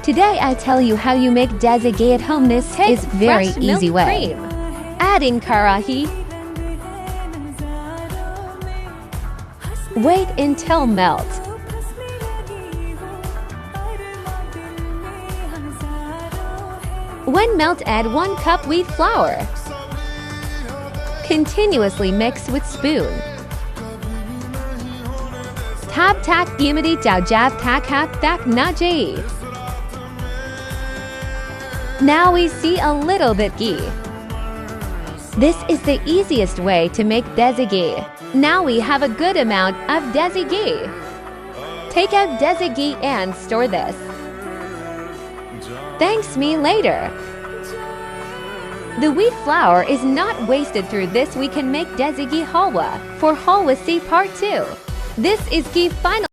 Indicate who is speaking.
Speaker 1: Today I tell you how you make desi ghee at home. This is very easy way. Add in karahi. Wait until melt. When melt, add 1 cup wheat flour. Continuously mix with spoon. Tab tak yimadi dow jab tak hak tak na jai. Now we see a little bit ghee. This is the easiest way to make desi ghee. Now we have a good amount of desi ghee. Take out desi ghee and store this. Thanks me later. The wheat flour is not wasted. Through this we can make desi ghee halwa. For halwa, see part 2. This is ghee final.